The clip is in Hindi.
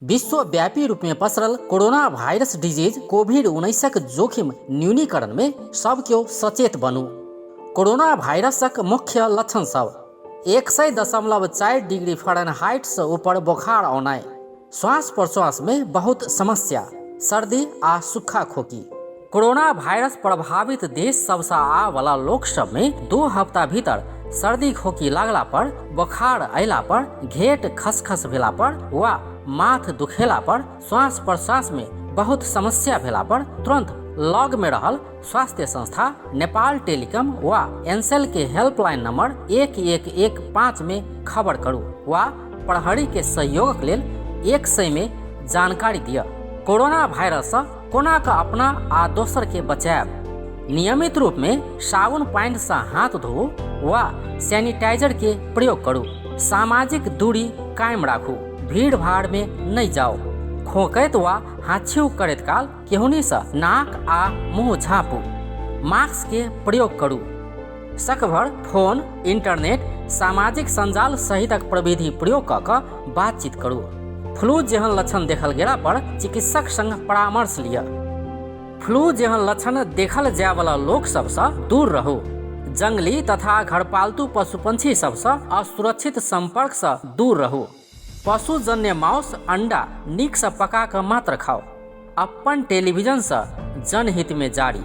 विश्वव्यापी रूप में पसरल कोरोना वायरस डिजीज कोविड-19 जोखिम न्यूनीकरण में सब केओ सचेत बनू। कोरोना वायरसक मुख्य लक्षण सब 100.4 डिग्री फ़ारेनहाइट से ऊपर बुखार औनाय, श्वास प्रश्वास में बहुत समस्या, सर्दी आ सूखा खोकी। कोरोना वायरस प्रभावित देश सबसे आ वाला लोक सब में 2 हफ्ता भीतर सर्दी खोकी लागला पर, बुखार अयला पर, घेट खसखस भेला पर वा माथ दुखेला पर, श्वास प्रश्वास में बहुत समस्या भेला पर तुरंत लग में रहल स्वास्थ्य संस्था नेपाल टेलीकॉम वा एनसेल के हेल्पलाइन नंबर 1115 में खबर करू वा प्रहरी के सहयोग लेल 100 में जानकारी दिया। कोरोना वायरस से कोना का अपना आ दोसर के बचाव। नियमित रूप में साबुन पानी से हाथ धो वा सैनिटाइजर के प्रयोग करू। सामाजिक दूरी कायम राखू। भीड़ भाड़ में नहीं जाओ। खोकैत वा हाछिउ करैत काल केहुनी से नाक आ मुँह झाँपू। मास्क के प्रयोग करू। सकभर फोन, इंटरनेट, सामाजिक संजाल सहितक प्रविधि प्रयोग कऽ कऽ बातचीत करू। फ्लू जेहन लक्षण देखल गेला पर चिकित्सक संग परामर्श लिया। फ्लू जेहन लक्षण देखल जाय वाला लोक सबसँ दूर रहू। जंगली तथा घरपालतू पशु पंछी सबसँ असुरक्षित संपर्क से दूर रहू। पशुजन्य मांस अंडा नीक से पका कऽ मात्र खाओ। अपन टेलीविजन से जनहित में जारी।